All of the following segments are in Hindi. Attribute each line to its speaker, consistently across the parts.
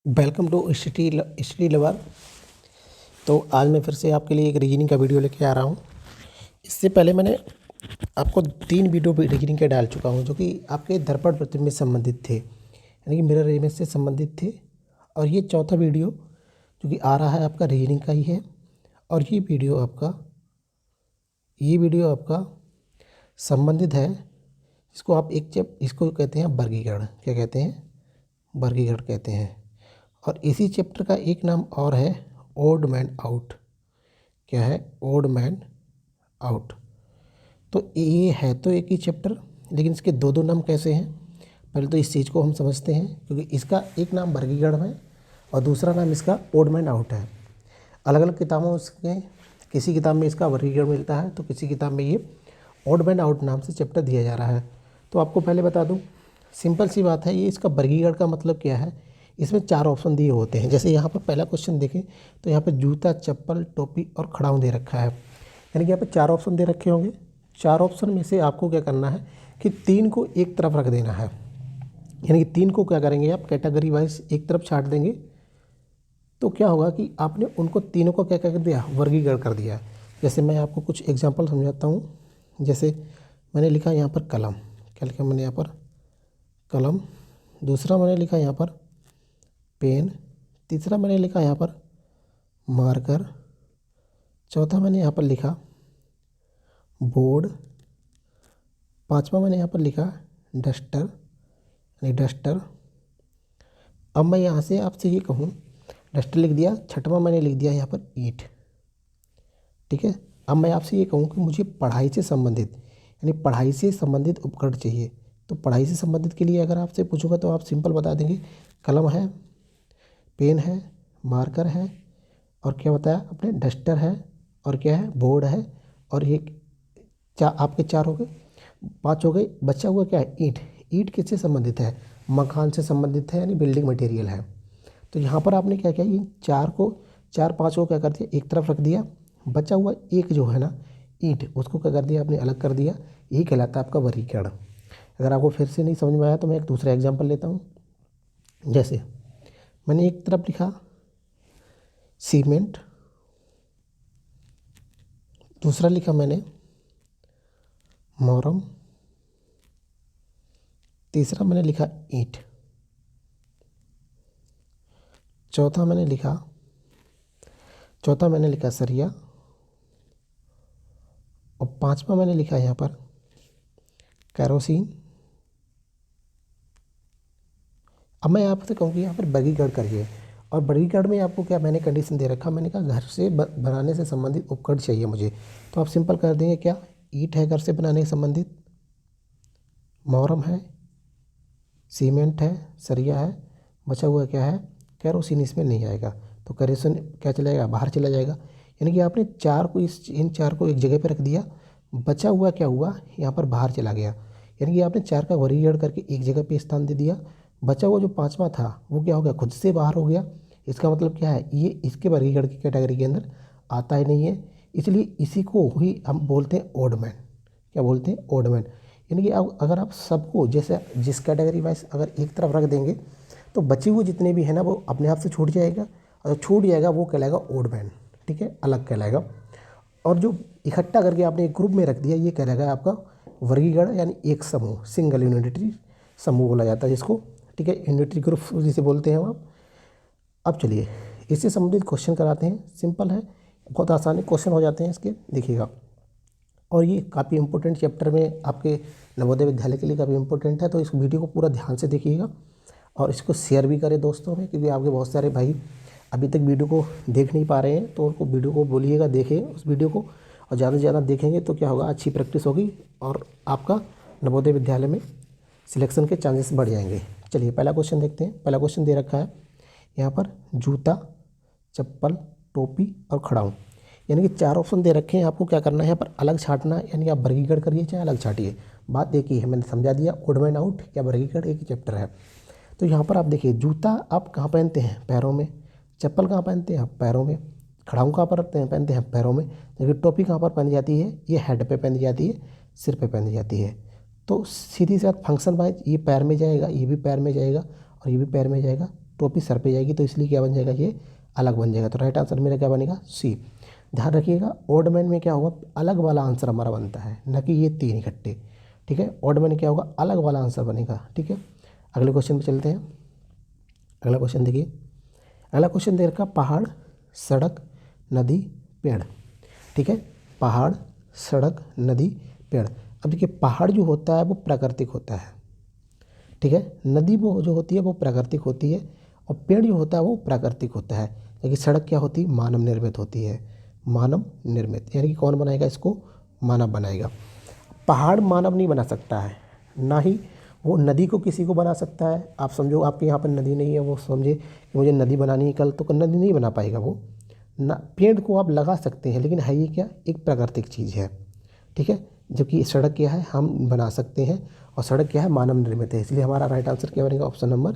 Speaker 1: Welcome to study lover. तो आज मैं फिर से आपके लिए एक रीजनिंग का वीडियो लेके आ रहा हूँ। इससे पहले मैंने आपको 3 वीडियो रीजनिंग के डाल चुका हूँ जो कि आपके दर्पण प्रतिबिंब से संबंधित थे, यानी कि मिरर इमेज से संबंधित थे। और ये चौथा वीडियो जो कि आ रहा है आपका रीजनिंग का ही है। और ये वीडियो आपका संबंधित है, इसको आप इसको कहते हैं वर्गीकरण। क्या कहते हैं? वर्गीकरण कहते हैं। और इसी चैप्टर का एक नाम और है ओड मैन आउट। क्या है? Odd man out. तो ये है तो एक ही चैप्टर, लेकिन इसके दो दो नाम कैसे हैं? पहले तो इस चीज़ को हम समझते हैं, क्योंकि इसका एक नाम वर्गीकरण है और दूसरा नाम इसका ओड मैन आउट है। अलग अलग किताबों में किसी किताब में इसका वर्गीकरण मिलता है, तो किसी किताब में ये ओड मैन आउट नाम से चैप्टर दिया जा रहा है। तो आपको पहले बता दूं, सिंपल सी बात है, ये इसका वर्गीकरण का मतलब क्या है। इसमें 4 ऑप्शन दिए होते हैं। जैसे यहाँ पर पहला क्वेश्चन देखें तो यहाँ पर जूता, चप्पल, टोपी और खड़ाऊँ दे रखा है, यानी कि यहाँ पर 4 ऑप्शन दे रखे होंगे। 4 ऑप्शन में से आपको क्या करना है कि 3 को एक तरफ रख देना है, यानी कि 3 को क्या करेंगे आप कैटेगरी वाइज एक तरफ छाट देंगे। तो क्या होगा कि आपने उनको तीनों को क्या कर दिया? वर्गीकरण कर दिया। जैसे मैं आपको कुछ एग्जांपल समझाता हूँ। जैसे मैंने लिखा यहाँ पर कलम। क्या लिखा मैंने यहाँ पर? कलम। दूसरा मैंने लिखा यहाँ पर पेन। तीसरा मैंने लिखा यहाँ पर मार्कर। चौथा मैंने यहाँ पर लिखा बोर्ड। पांचवा मैंने यहाँ पर लिखा डस्टर, यानी डस्टर। अब मैं यहाँ से आपसे ये कहूँ, डस्टर लिख दिया। छठवां मैंने लिख दिया यहाँ पर ईंट। ठीक है। अब मैं आपसे ये कहूँ कि मुझे पढ़ाई से संबंधित, यानी पढ़ाई से संबंधित उपकरण चाहिए। तो पढ़ाई से संबंधित के लिए अगर आपसे पूछूंगा तो आप सिंपल बता देंगे, कलम है, पेन है, मार्कर है, और क्या बताया आपने? डस्टर है, और क्या है? बोर्ड है। और ये आपके 4 हो गए, 5 हो गए। बचा हुआ क्या है? ईंट। ईंट किससे संबंधित है? मकान से संबंधित है, यानी बिल्डिंग मटेरियल है। तो यहाँ पर आपने क्या किया, इन 4 5 को क्या कर दिया? एक तरफ रख दिया। बचा हुआ एक जो है ना ईंट, उसको क्या कर दिया आपने? अलग कर दिया। यही कहलाता है आपका वर्गीकरण। अगर आपको फिर से नहीं समझ में आया तो मैं एक दूसरा एग्जाम्पल लेता हूँ। जैसे मैंने एक तरफ लिखा सीमेंट, दूसरा लिखा मैंने मोरम, तीसरा मैंने लिखा ईंट, चौथा मैंने लिखा सरिया, और पांचवा मैंने लिखा यहाँ पर कैरोसिन। अब मैं आपसे कहूँ कि यहाँ पर वर्गीकरण करिए, और वर्गीकरण में आपको क्या मैंने कंडीशन दे रखा, मैंने कहा घर से बनाने से संबंधित उपकरण चाहिए मुझे। तो आप सिंपल कर देंगे, क्या? ईंट है घर से बनाने से संबंधित, मोरम है, सीमेंट है, सरिया है, बचा हुआ क्या है? कैरोसिन। इसमें नहीं आएगा, तो कैरोसिन क्या चला जाएगा? बाहर चला जाएगा। यानी कि आपने इन चार को एक जगह पर रख दिया। बचा हुआ क्या हुआ? यहाँ पर बाहर चला गया। यानी कि आपने 4 का वर्गीकरण करके एक जगह पे स्थान दे दिया। बचा हुआ जो 5वां था वो क्या हो गया? खुद से बाहर हो गया। इसका मतलब क्या है? ये इसके वर्गीकरण की कैटेगरी के अंदर आता ही नहीं है, इसलिए इसी को ही हम बोलते हैं ओड मैन। क्या बोलते हैं? Odd man. यानी कि अगर आप सबको जैसे जिस कैटेगरी वाइज अगर एक तरफ रख देंगे तो बचे हुए जितने भी है ना वो अपने आप से छूट जाएगा, और छूट जाएगा वो कहलाएगा ओड मैन। ठीक है, अलग कहलाएगा। और जो इकट्ठा करके आपने एक ग्रुप में रख दिया ये कहलाएगा आपका वर्गीकरण, यानी एक समूह, सिंगल यूनिटरी समूह बोला जाता है जिसको। ठीक है, यूनिटरी ग्रुप जिसे बोलते हैं आप। अब चलिए इससे संबंधित क्वेश्चन कराते हैं। सिंपल है, बहुत आसान है, क्वेश्चन हो जाते हैं इसके, देखिएगा। और ये काफ़ी इंपॉर्टेंट चैप्टर में आपके नवोदय विद्यालय के लिए काफ़ी इंपॉर्टेंट है, तो इस वीडियो को पूरा ध्यान से देखिएगा और इसको शेयर भी करें दोस्तों में, क्योंकि आपके बहुत सारे भाई अभी तक वीडियो को देख नहीं पा रहे हैं, तो उनको वीडियो को बोलिएगा देखें उस वीडियो को, और ज़्यादा से ज़्यादा देखेंगे तो क्या होगा? अच्छी प्रैक्टिस होगी और आपका नवोदय विद्यालय में सिलेक्शन के चांसेस बढ़ जाएंगे। चलिए पहला क्वेश्चन देखते हैं। पहला क्वेश्चन दे रखा है यहाँ पर जूता, चप्पल, टोपी और खड़ाऊँ, यानी कि 4 ऑप्शन दे रखे हैं। आपको क्या करना है यहाँ पर? अलग छाटना, यानी आप वर्गीकरण करिए चाहे अलग छाटिए। बात एक ही है, मैंने समझा दिया। ओड मैन आउट या वर्गीकरण एक ही चैप्टर है। तो यहाँ पर आप देखिए, जूता आप कहाँ पहनते हैं? पैरों में। चप्पल कहाँ पहनते हैं? पैरों में। खड़ाऊँ कहाँ पर पहनते हैं? पैरों में। जबकि टोपी कहाँ पर पहनी जाती है? ये हेड पे पहनी जाती है, सिर पे पहनी जाती है। तो सीधी सी बात, फंक्शन वाइज ये पैर में जाएगा, ये भी पैर में जाएगा और ये भी पैर में जाएगा। टोपी सर पे जाएगी, तो इसलिए क्या बन जाएगा, ये अलग बन जाएगा। तो राइट आंसर मेरा क्या बनेगा, सी। ध्यान रखिएगा ऑड मैन में क्या होगा, अलग वाला आंसर हमारा बनता है, न कि ये 3 इकट्ठे। ठीक है, ऑड मैन क्या होगा, अलग वाला आंसर बनेगा। ठीक है, अगले क्वेश्चन पे चलते हैं। अगला क्वेश्चन देखिए, अगला क्वेश्चन दे रखा पहाड़, सड़क, नदी, पेड़। ठीक है, पहाड़, सड़क, नदी, पेड़। अब देखिए पहाड़ जो होता है वो प्राकृतिक होता है। ठीक है, नदी वो जो होती है वो प्राकृतिक होती है, और पेड़ जो होता है वो प्राकृतिक होता है। लेकिन सड़क क्या होती है, मानव निर्मित होती है, मानव निर्मित। यानी कि कौन बनाएगा इसको, मानव बनाएगा। पहाड़ मानव नहीं बना सकता है, ना ही वो नदी को किसी को बना सकता है। आप समझो आपके यहाँ पर नदी नहीं है, वो समझे कि मुझे नदी बनानी है कल, तो नदी नहीं बना पाएगा वो ना। पेड़ को आप लगा सकते हैं, लेकिन है ये क्या, एक प्राकृतिक चीज़ है। ठीक है, जबकि सड़क क्या है, हम बना सकते हैं, और सड़क क्या है, मानव निर्मित है। इसलिए हमारा राइट आंसर क्या बनेगा, ऑप्शन नंबर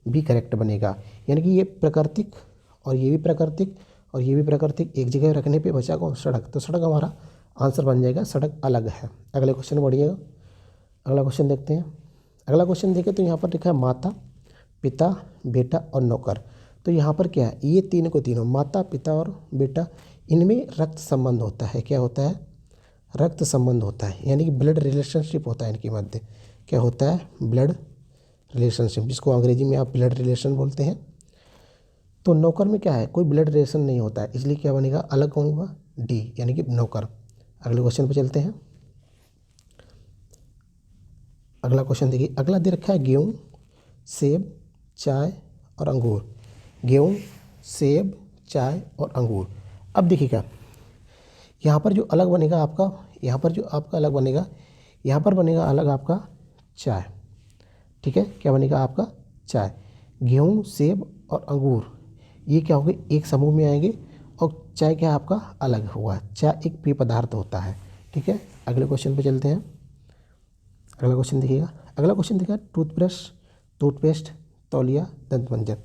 Speaker 1: बी करेक्ट बनेगा। यानी कि ये प्राकृतिक और ये भी प्राकृतिक और ये भी प्राकृतिक एक जगह रखने पे बचा कौन, सड़क। तो सड़क हमारा आंसर बन जाएगा, सड़क अलग है। अगले क्वेश्चन बढ़िएगा, अगला क्वेश्चन देखते हैं। अगला क्वेश्चन देखें तो यहाँ पर लिखा है माता, पिता, बेटा और नौकर। तो यहाँ पर क्या है, ये तीन को तीनों, माता, पिता और बेटा, इनमें रक्त संबंध होता है। क्या होता है, रक्त संबंध होता है, यानी कि ब्लड रिलेशनशिप होता है इनके मध्य। क्या होता है, ब्लड रिलेशनशिप, जिसको अंग्रेजी में आप ब्लड रिलेशन बोलते हैं। तो नौकर में क्या है, कोई ब्लड रिलेशन नहीं होता है, इसलिए क्या बनेगा, अलग कौन हुआ, डी, यानी कि नौकर। अगले क्वेश्चन पर चलते हैं। अगला क्वेश्चन देखिए, अगला दे रखा है गेहूँ, सेब, चाय और अंगूर। गेहूँ, सेब, चाय और अंगूर। अब देखिएगा यहाँ पर जो अलग बनेगा आपका, यहाँ पर जो आपका अलग बनेगा, यहाँ पर बनेगा अलग आपका चाय। ठीक है, क्या बनेगा आपका, चाय। गेहूँ, सेब और अंगूर ये क्या होंगे, एक समूह में आएंगे, और चाय क्या है आपका, अलग हुआ। चाय एक पेय पदार्थ होता है। ठीक है, अगले क्वेश्चन पे चलते हैं। अगला क्वेश्चन देखिएगा, अगला क्वेश्चन देखिएगा टूथब्रश, टूथपेस्ट, तौलिया, दंत मंजन।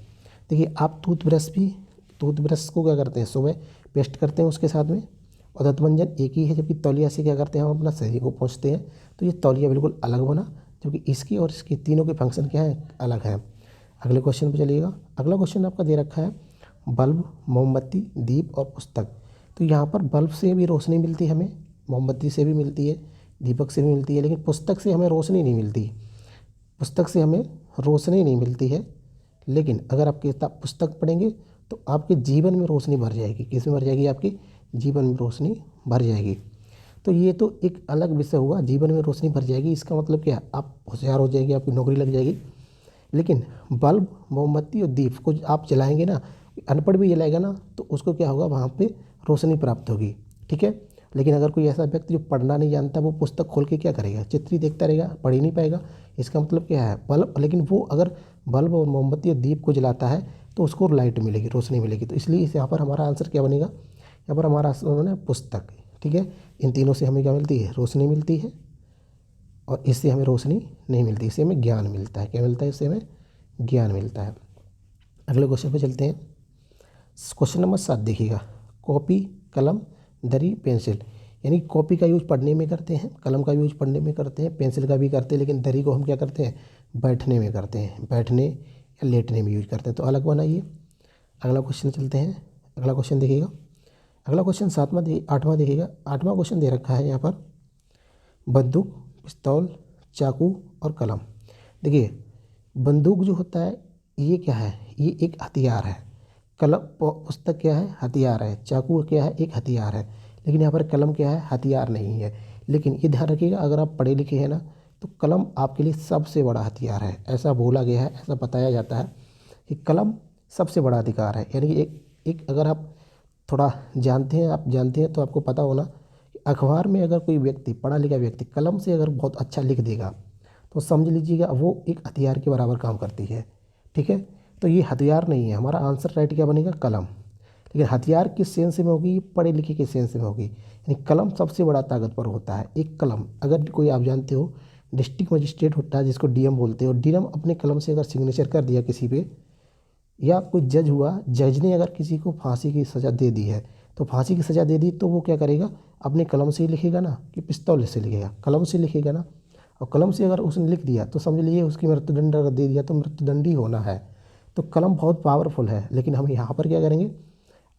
Speaker 1: देखिए आप टूथब्रश को क्या करते हैं, सुबह पेस्ट करते हैं उसके साथ में, और दंत मंजन एक ही है। जबकि तौलिया से क्या करते हैं, हम अपना शरीर को पोंछते हैं। तो ये तौलिया बिल्कुल अलग बना, क्योंकि इसकी और इसकी तीनों के फंक्शन क्या है, अलग है। अगले क्वेश्चन पे चलिएगा, अगला क्वेश्चन आपका दे रखा है बल्ब, मोमबत्ती, दीप और पुस्तक। तो यहाँ पर बल्ब से भी रोशनी मिलती है हमें, मोमबत्ती से भी मिलती है, दीपक से भी मिलती है, लेकिन पुस्तक से हमें रोशनी नहीं मिलती। पुस्तक से हमें रोशनी नहीं मिलती है, लेकिन अगर आप किताब पुस्तक पढ़ेंगे तो आपके जीवन में रोशनी भर जाएगी। किस में भर जाएगी, आपके जीवन में रोशनी भर जाएगी। तो ये तो एक अलग विषय हुआ, जीवन में रोशनी भर जाएगी, इसका मतलब क्या है, आप होशियार हो जाएगी, आपकी नौकरी लग जाएगी। लेकिन बल्ब, मोमबत्ती और दीप को आप जलाएंगे ना, अनपढ़ भी जलाएगा ना, तो उसको क्या होगा, वहाँ पे रोशनी प्राप्त होगी। ठीक है, लेकिन अगर कोई ऐसा व्यक्ति जो पढ़ना नहीं जानता, वो पुस्तक खोल के क्या करेगा, चित्र ही देखता रहेगा, पढ़ ही नहीं पाएगा। इसका मतलब क्या है, बल्ब, लेकिन वो अगर बल्ब और मोमबत्ती और दीप को जलाता है तो उसको लाइट मिलेगी, रोशनी मिलेगी। तो इसलिए यहाँ पर हमारा आंसर क्या बनेगा, यहाँ पर हमारा आंसर बना पुस्तक। ठीक है, इन तीनों से हमें क्या मिलती है, रोशनी मिलती है, और इससे हमें रोशनी नहीं मिलती, इससे हमें ज्ञान मिलता है। क्या मिलता है, इससे हमें ज्ञान मिलता है। अगले क्वेश्चन पे चलते हैं। क्वेश्चन नंबर 7 देखिएगा, कॉपी, कलम, दरी, पेंसिल। यानी कॉपी का यूज़ पढ़ने में करते हैं, कलम का यूज़ पढ़ने में करते हैं, पेंसिल का भी करते हैं, लेकिन दरी को हम क्या करते हैं, बैठने में करते हैं, बैठने या लेटने में यूज करते हैं। तो अलग बनाइए। अगला क्वेश्चन चलते हैं, अगला क्वेश्चन देखिएगा, अगला क्वेश्चन 8वां देखिएगा। 8वां क्वेश्चन दे रखा है यहाँ पर बंदूक, पिस्तौल, चाकू और कलम। देखिए बंदूक जो होता है ये क्या है, ये एक हथियार है। कलम, पुस्तक क्या है, हथियार है। चाकू क्या है, एक हथियार है। लेकिन यहाँ पर कलम क्या है, हथियार नहीं है। लेकिन ये ध्यान रखिएगा, अगर आप पढ़े लिखे हैं ना, तो कलम आपके लिए सबसे बड़ा हथियार है। ऐसा बोला गया है, ऐसा बताया जाता है कि कलम सबसे बड़ा अधिकार है। यानी कि एक अगर आप थोड़ा जानते हैं, आप जानते हैं तो आपको पता होना कि अखबार में अगर कोई व्यक्ति, पढ़ा लिखा व्यक्ति कलम से अगर बहुत अच्छा लिख देगा, तो समझ लीजिएगा वो एक हथियार के बराबर काम करती है। ठीक है, तो ये हथियार नहीं है। हमारा आंसर राइट क्या बनेगा, कलम। लेकिन हथियार किस सेंस में होगी, पढ़े लिखे के सेंस में होगी। यानी कलम सबसे बड़ा ताकतवर होता है। एक कलम, अगर कोई आप जानते हो डिस्ट्रिक्ट मजिस्ट्रेट होता है जिसको डीएम बोलते हो, डीएम अपने कलम से अगर सिग्नेचर कर दिया किसी पे, या कोई जज हुआ, जज ने अगर किसी को फांसी की सज़ा दे दी है, तो फांसी की सज़ा दे दी तो वो क्या करेगा, अपने कलम से ही लिखेगा ना, कि पिस्तौल से लिखेगा, कलम से लिखेगा ना। और कलम से अगर उसने लिख दिया तो समझ लीजिए उसकी मृत्युदंड अगर दे दिया तो मृत्युदंड ही होना है। तो कलम बहुत पावरफुल है, लेकिन हम यहाँ पर क्या करेंगे,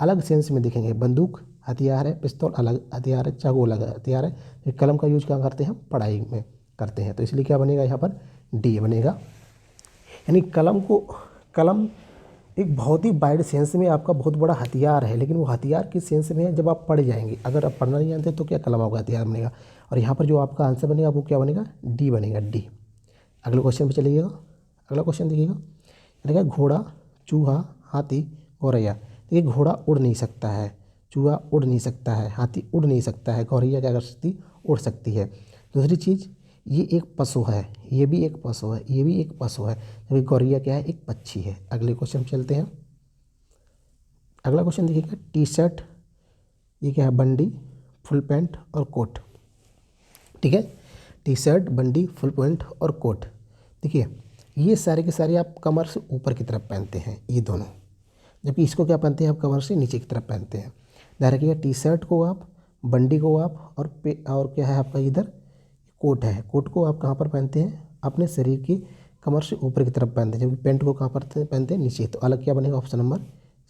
Speaker 1: अलग सेंस में देखेंगे। बंदूक हथियार है, पिस्तौल अलग हथियार है, चाकू अलग हथियार है। तो कलम का यूज क्या करते हैं, हम पढ़ाई में करते हैं। तो इसलिए क्या बनेगा यहाँ पर, डी बनेगा। यानी कलम एक बहुत ही वाइड सेंस में आपका बहुत बड़ा हथियार है, लेकिन वो हथियार किस सेंस में है, जब आप पढ़ जाएंगे। अगर आप पढ़ना नहीं जानते तो क्या कलम आपका हथियार बनेगा। और यहाँ पर जो आपका आंसर बनेगा वो क्या बनेगा, डी बनेगा, डी। अगले क्वेश्चन पे चलिएगा। अगला क्वेश्चन देखिएगा, देखिए घोड़ा, चूहा, हाथी, गौरैया। देखिए घोड़ा उड़ नहीं सकता है, चूहा उड़ नहीं सकता है, हाथी उड़ नहीं सकता है, गौरैया क्या कर सकती, उड़ सकती है। दूसरी चीज़, ये एक पशु है, ये भी एक पशु है, ये भी एक पशु है, जबकि गौरैया क्या है, एक पक्षी है। अगले क्वेश्चन पे चलते हैं। अगला क्वेश्चन देखिएगा, टी शर्ट, ये क्या है, बंडी, फुल पैंट और कोट। ठीक है, टी शर्ट, बंडी, फुल पैंट और कोट। देखिए ये सारे के सारे आप कमर से ऊपर की तरफ पहनते हैं, ये दोनों, जबकि इसको क्या पहनते हैं, आप कमर से नीचे की तरफ पहनते हैं। ध्यान रखिएगा, टी शर्ट को आप, बंडी को आप, और क्या है आपका इधर कोट है, कोट को आप कहाँ पर पहनते हैं, अपने शरीर की कमर से ऊपर की तरफ पहनते हैं, जबकि पैंट को कहाँ पर पहनते हैं, नीचे। तो अलग क्या बनेगा, ऑप्शन नंबर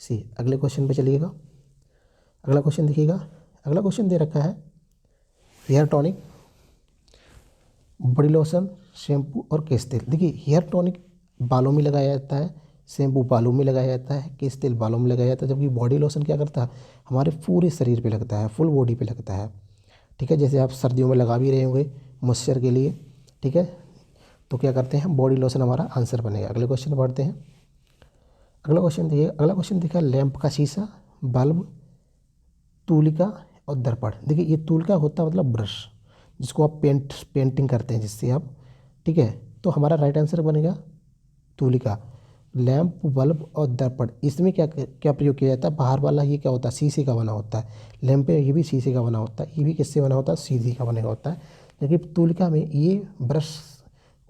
Speaker 1: सी। अगले क्वेश्चन पे चलिएगा। अगला क्वेश्चन देखिएगा। अगला क्वेश्चन दे रखा है, hair tonic, body lotion, shampoo और केश तेल। देखिए हेयर टॉनिक बालों में लगाया जाता है, शैम्पू बालों में लगाया जाता है, केश तेल बालों में लगाया जाता है, जबकि बॉडी लोशन क्या करता है, हमारे पूरे शरीर पे लगता है, फुल बॉडी पे लगता है। ठीक है, जैसे आप सर्दियों में लगा भी रहे होंगे मॉइस्चर के लिए। ठीक है, तो क्या करते हैं, बॉडी लोशन हमारा आंसर बनेगा। अगले क्वेश्चन पढ़ते हैं। अगला क्वेश्चन देखिए। अगला क्वेश्चन देखा, लैंप का शीशा, बल्ब, तूलिका और दर्पण। देखिए ये तूलिका होता है मतलब ब्रश, जिसको आप पेंटिंग करते हैं जिससे आप। ठीक है, तो हमारा राइट आंसर बनेगा तूलिका। लैंप, बल्ब और दर्पण, इसमें क्या क्या प्रयोग किया जाता है, बाहर वाला ये क्या होता है, शीशे का बना होता है। लैंप ये भी शीशे का बना होता है, ये भी किससे बना होता है, शीशे का बना होता है। लेकिन तूलिका में ये ब्रश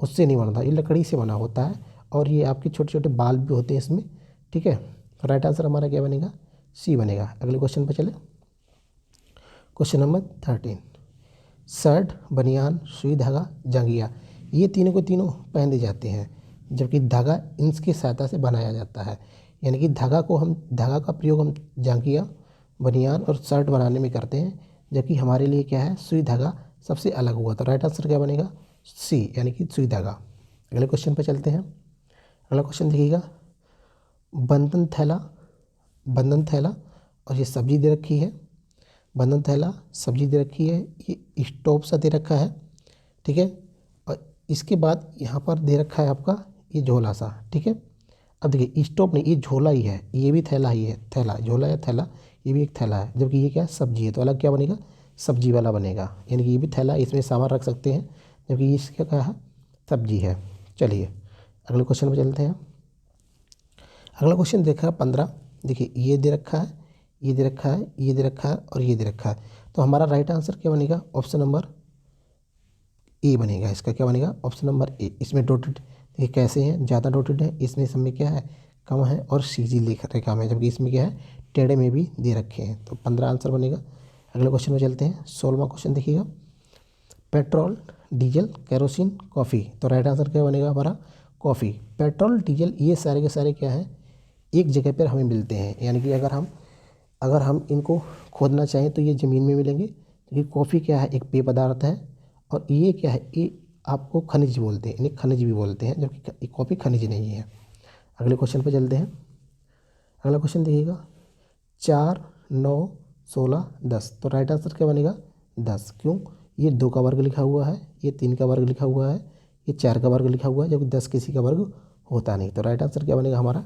Speaker 1: उससे नहीं बनता, ये लकड़ी से बना होता है, और ये आपके छोटे छोटे बाल भी होते हैं इसमें। ठीक है, तो राइट आंसर हमारा क्या बनेगा, सी बनेगा। अगले क्वेश्चन पर चले। क्वेश्चन नंबर 13, शर्ट, बनियान, सुई धागा, जांघिया। ये तीनों को तीनों पहने जाते हैं, जबकि धागा इनकी सहायता से बनाया जाता है। यानी कि धागा का प्रयोग हम जांघिया, बनियान और शर्ट बनाने में करते हैं, जबकि हमारे लिए क्या है, सुई धागा सबसे अलग हुआ। तो राइट आंसर क्या बनेगा, सी, यानी कि सुई धागा। अगले क्वेश्चन पर चलते हैं। अगला क्वेश्चन देखिएगा, बंधन थैला, बंधन थैला और ये सब्जी दे रखी है, बंधन थैला, सब्जी दे रखी है, ये स्टोव सा दे रखा है। ठीक है, और इसके बाद यहाँ पर दे रखा है आपका ये झोला सा। ठीक है, अब देखिए स्टोव नहीं, ये झोला ही है, ये भी थैला ही है, थैला, झोला या थैला, ये भी एक थैला है, जबकि ये क्या है, सब्जी है। तो अलग क्या बनेगा, सब्जी वाला बनेगा। यानी कि ये भी थैला, इसमें सामान रख सकते हैं, जबकि इसका क्या है, सब्जी है। चलिए अगले क्वेश्चन पर चलते हैं। अगला क्वेश्चन देखा 15। देखिए ये दे रखा है, ये दे रखा है, ये दे रखा है और ये दे रखा है। तो हमारा राइट आंसर क्या बनेगा, ऑप्शन नंबर ए बनेगा। इसका क्या बनेगा, ऑप्शन नंबर ए। इसमें डॉटेड देखिए कैसे हैं, ज़्यादा डॉटेड है, इसमें सब क्या है, कम है, और सीधी रेखा में, जबकि इसमें क्या है, टेढ़े में भी दे रखे हैं। तो 15 आंसर बनेगा। अगले क्वेश्चन में चलते हैं। 16वां क्वेश्चन देखिएगा, पेट्रोल, डीजल, केरोसिन, कॉफ़ी। तो राइट आंसर क्या बनेगा हमारा, कॉफ़ी। पेट्रोल, डीजल ये सारे के सारे क्या हैं, एक जगह पर हमें मिलते हैं। यानी कि अगर हम इनको खोदना चाहें तो ये ज़मीन में मिलेंगे। क्योंकि कॉफ़ी क्या है, एक पेय पदार्थ है, और ये क्या है, ये आपको खनिज बोलते हैं, इन्हें खनिज भी बोलते हैं, जबकि कॉफ़ी खनिज नहीं है। अगले क्वेश्चन पर चलते हैं। अगला क्वेश्चन देखिएगा, 4, 9, 16, 10। तो राइट आंसर क्या बनेगा, 10। क्यों, ये 2 का वर्ग लिखा हुआ है, ये 3 का वर्ग लिखा हुआ है, ये 4 का वर्ग लिखा हुआ है, जबकि 10 किसी का वर्ग होता नहीं। तो राइट आंसर क्या बनेगा हमारा,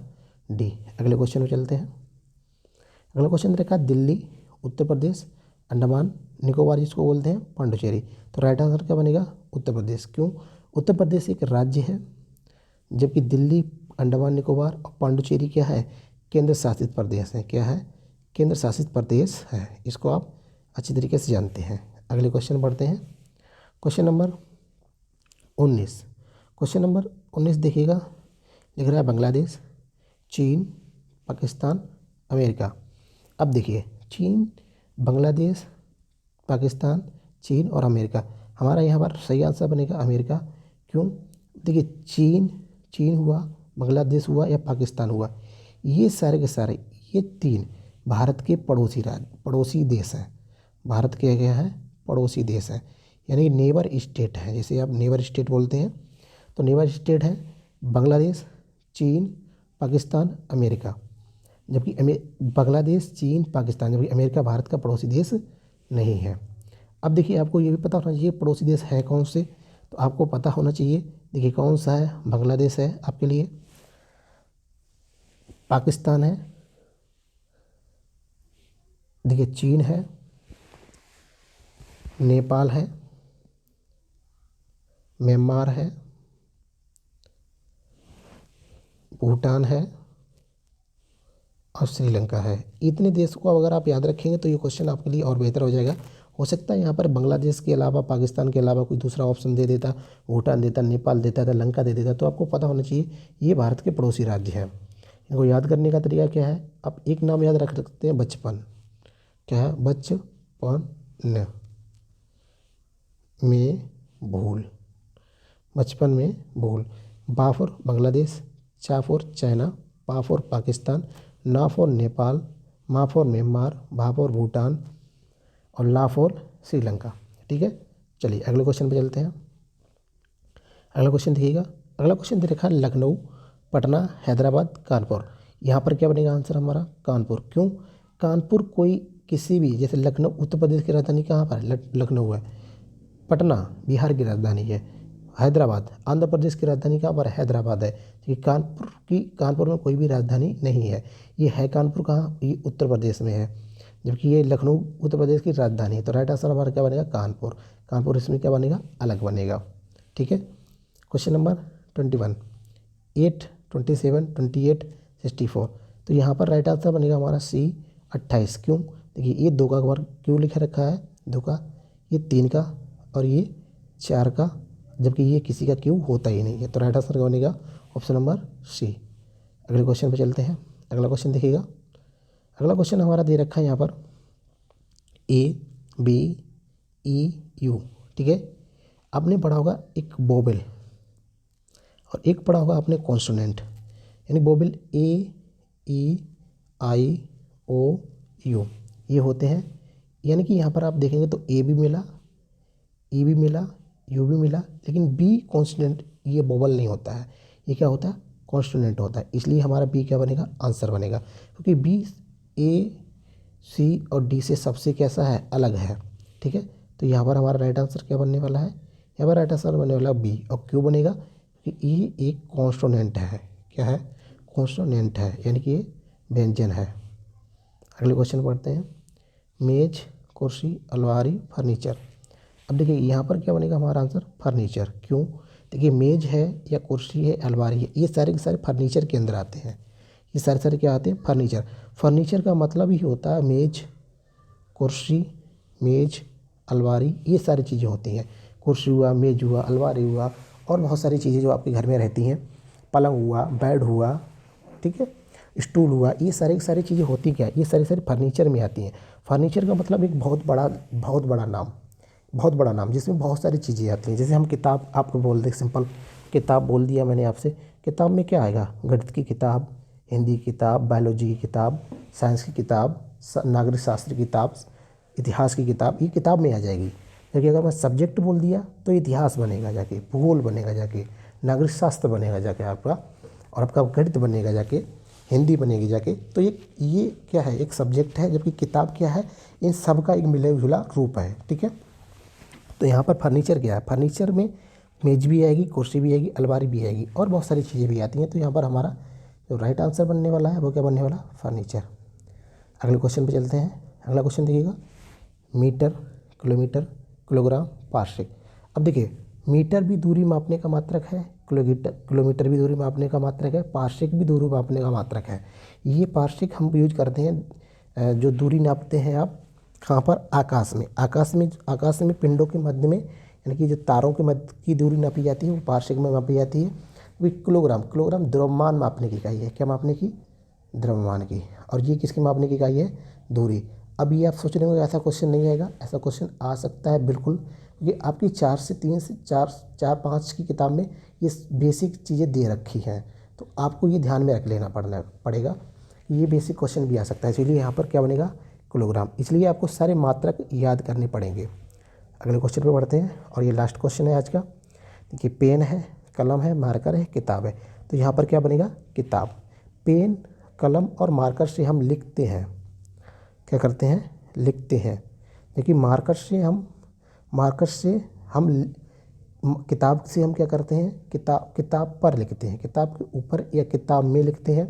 Speaker 1: डी। अगले क्वेश्चन में चलते हैं। अगला क्वेश्चन देखा, दिल्ली, उत्तर प्रदेश, अंडमान निकोबार जिसको बोलते हैं, पांडुचेरी। तो राइट आंसर क्या बनेगा, उत्तर प्रदेश। क्यों, उत्तर प्रदेश एक राज्य है, जबकि दिल्ली, अंडमान निकोबार और पांडुचेरी क्या है, केंद्र शासित प्रदेश है। क्या है, केंद्र शासित प्रदेश है। इसको आप अच्छी तरीके से जानते हैं। अगले क्वेश्चन पढ़ते हैं। Question number 19। क्वेश्चन नंबर 19 देखिएगा, लिख रहा है बांग्लादेश, चीन, पाकिस्तान, अमेरिका। अब देखिए चीन, बांग्लादेश, पाकिस्तान, चीन और अमेरिका। हमारा यहाँ पर सही आंसर बनेगा अमेरिका। क्यों, देखिए चीन हुआ, बांग्लादेश हुआ या पाकिस्तान हुआ, ये सारे के सारे ये 3 भारत के पड़ोसी देश हैं। भारत के क्या है? पड़ोसी देश हैं, यानी कि नेबर स्टेट हैं। जैसे आप नेबर स्टेट बोलते हैं, तो नेबर स्टेट है बांग्लादेश, चीन, पाकिस्तान, अमेरिका। जबकि बांग्लादेश, चीन, पाकिस्तान, जबकि अमेरिका भारत का पड़ोसी देश नहीं है। अब देखिए, आपको ये भी पता होना चाहिए पड़ोसी देश है कौन से, तो आपको पता होना चाहिए। देखिए कौन सा है? बांग्लादेश है आपके लिए, पाकिस्तान है, देखिए चीन है, नेपाल है, म्यांमार है, भूटान है और श्रीलंका है। इतने देशों को अगर आप याद रखेंगे तो ये क्वेश्चन आपके लिए और बेहतर हो जाएगा। हो सकता है यहाँ पर बांग्लादेश के अलावा, पाकिस्तान के अलावा कोई दूसरा ऑप्शन दे देता, भूटान देता, नेपाल देता था, लंका दे देता, तो आपको पता होना चाहिए ये भारत के पड़ोसी राज्य हैं। इनको याद करने का तरीका क्या है? आप एक नाम याद रख सकते हैं, बचपन। क्या है? बचपन में भूल, बचपन में भूल। बा फॉर बांग्लादेश, चा फॉर चाइना, पा फॉर पाकिस्तान, ना फॉर नेपाल, मा फॉर म्यांमार, भा फॉर भूटान और ला फॉर श्रीलंका। ठीक है, चलिए अगले क्वेश्चन पे चलते हैं। अगला क्वेश्चन देखिएगा। अगला क्वेश्चन दे रखा है लखनऊ, पटना, हैदराबाद, कानपुर। यहाँ पर क्या बनेगा आंसर हमारा? कानपुर। क्यों? कानपुर कोई किसी भी, जैसे लखनऊ उत्तर प्रदेश की राजधानी कहाँ पर है? लखनऊ है। पटना बिहार की राजधानी है। हैदराबाद आंध्र प्रदेश की राजधानी कहाँ पर? हैदराबाद है। क्योंकि कानपुर में कोई भी राजधानी नहीं है। ये है कानपुर कहाँ? ये उत्तर प्रदेश में है, जबकि ये लखनऊ उत्तर प्रदेश की राजधानी है। तो राइट आंसर हमारा क्या बनेगा? कानपुर। कानपुर इसमें क्या बनेगा? अलग बनेगा। ठीक है, क्वेश्चन नंबर 21, 8, 27, 28, 64। तो यहाँ पर राइट आंसर बनेगा हमारा सी, 28। क्यों? देखिए ये 2 का वर्ग क्यों लिखा रखा है? 2 का, ये 3 का और ये 4 का, जबकि ये किसी का क्यों होता ही नहीं है। तो राइट आंसर क्या बनेगा? Option number C. अगले क्वेश्चन पे चलते हैं। अगला क्वेश्चन देखिएगा। अगला क्वेश्चन हमारा दे रखा है यहाँ पर ए, बी, ई, यू। ठीक है, आपने पढ़ा होगा एक वोवेल और एक पढ़ा होगा आपने कॉन्सोनेंट, यानी vowel A, E, I, O, you, ये होते हैं। यानी कि यहाँ पर आप देखेंगे तो ए भी मिला, ई भी मिला, यू भी मिला, लेकिन बी कॉन्स्टेंट, ये वोवेल नहीं होता है। ये क्या होता है? कॉन्स्टेंट होता है। इसलिए हमारा बी क्या बनेगा? आंसर बनेगा, क्योंकि बी ए, सी और डी से सबसे कैसा है? अलग है। ठीक है, तो यहाँ पर हमारा राइट आंसर क्या बनने वाला है? यहाँ पर राइट आंसर बनने वाला बी। और क्यों बनेगा? क्योंकि ये एक कॉन्स्टोनेंट है। क्या है? कॉन्स्टोनेंट है, यानी कि ये व्यंजन है। अगले क्वेश्चन पढ़ते हैं। मेज, कुर्सी, अलमारी, फर्नीचर। अब देखिए यहाँ पर क्या बनेगा हमारा आंसर? फर्नीचर। क्यों? देखिए मेज है या कुर्सी है, अलमारी है, ये सारे के सारे फर्नीचर के अंदर आते हैं। ये सारे क्या आते हैं? फर्नीचर। फर्नीचर का मतलब ही होता है मेज, कुर्सी, मेज, अलमारी, ये सारी चीज़ें होती हैं। कुर्सी हुआ, मेज हुआ, अलमारी हुआ और बहुत सारी चीज़ें जो आपके घर में रहती हैं, पलंग हुआ, बेड हुआ, ठीक है, स्टूल हुआ, ये सारी की सारी चीज़ें होती क्या है? ये सारी फर्नीचर में आती हैं। फर्नीचर का मतलब एक बहुत बड़ा नाम जिसमें बहुत सारी चीज़ें आती हैं। जैसे हम किताब आपको बोल दें, सिंपल किताब बोल दिया मैंने आपसे, किताब में क्या आएगा? गणित की किताब, हिंदी की किताब, बायोलॉजी की किताब, साइंस की किताब, नागरिक शास्त्र की किताब, इतिहास की किताब, ये किताब में आ जाएगी। क्योंकि अगर मैं सब्जेक्ट बोल दिया तो इतिहास बनेगा जाके, भूगोल बनेगा जाके, नागरिक शास्त्र बनेगा जाके आपका, और आपका गणित बनेगा जाके, हिंदी बनेगी जाके। तो ये क्या है? एक सब्जेक्ट है, जबकि किताब क्या है? इन सब का एक मिला जुला रूप है। ठीक है, तो यहाँ पर फर्नीचर क्या है? फर्नीचर में मेज भी आएगी, कुर्सी भी आएगी, अलमारी भी आएगी और बहुत सारी चीज़ें भी आती हैं। तो यहाँ पर हमारा जो राइट आंसर बनने वाला है वो क्या बनने वाला? फर्नीचर। अगले क्वेश्चन पे चलते हैं। अगला क्वेश्चन देखिएगा। मीटर, किलोमीटर, किलोग्राम, पार्शिक। अब देखिए मीटर भी दूरी मापने का मात्रक है, किलोमीटर भी दूरी मापने का मात्रक है, पार्शिक भी दूरी मापने का मात्रक है। ये पार्शिक हम यूज करते हैं जो दूरी नापते हैं आप कहाँ पर? आकाश में पिंडों के मध्य में, यानी कि जो तारों के मध्य की दूरी नापी जाती है वो पार्शिक में मापी जाती है। वही किलोग्राम द्रव्यमान मापने की इकाई है। क्या मापने की? द्रव्यमान की। और ये किसकी मापने की इकाई है? दूरी। अब ये आप सोच रहे होंगे ऐसा क्वेश्चन नहीं आएगा, ऐसा क्वेश्चन आ सकता है बिल्कुल, क्योंकि आपकी 4 से 5 की किताब में ये बेसिक चीज़ें दे रखी हैं। तो आपको ये ध्यान में रख लेना पड़ेगा। ये बेसिक क्वेश्चन भी आ सकता है, इसलिए यहाँ पर क्या बनेगा, किलोग्राम। इसलिए आपको सारे मात्रक याद करने पड़ेंगे। अगले क्वेश्चन पे बढ़ते हैं और ये लास्ट क्वेश्चन है आज का। देखिए पेन है, कलम है, मार्कर है, किताब है। तो यहाँ पर क्या बनेगा, किताब। पेन, कलम और मार्कर से हम लिखते हैं, क्या करते हैं, लिखते हैं। देखिए मार्कर से हम किताब से हम क्या करते हैं, किताब पर लिखते हैं, किताब के ऊपर या किताब में लिखते हैं,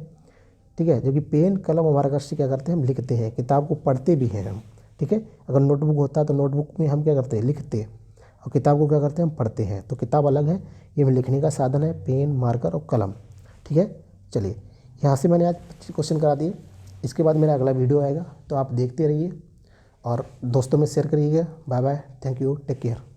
Speaker 1: ठीक है। जो कि पेन, कलम और मार्कर से क्या करते हैं, हम लिखते हैं, किताब को पढ़ते भी हैं हम, ठीक है। अगर नोटबुक होता तो नोटबुक में हम क्या करते हैं, लिखते, और किताब को क्या करते हैं, हम पढ़ते हैं। तो किताब अलग है, ये लिखने का साधन है, पेन, मार्कर और कलम, ठीक है। चलिए यहाँ से मैंने आज 25 क्वेश्चन करा दिए। इसके बाद मेरा अगला वीडियो आएगा, तो आप देखते रहिए और दोस्तों में शेयर करिएगा। Bye bye, thank you, take care.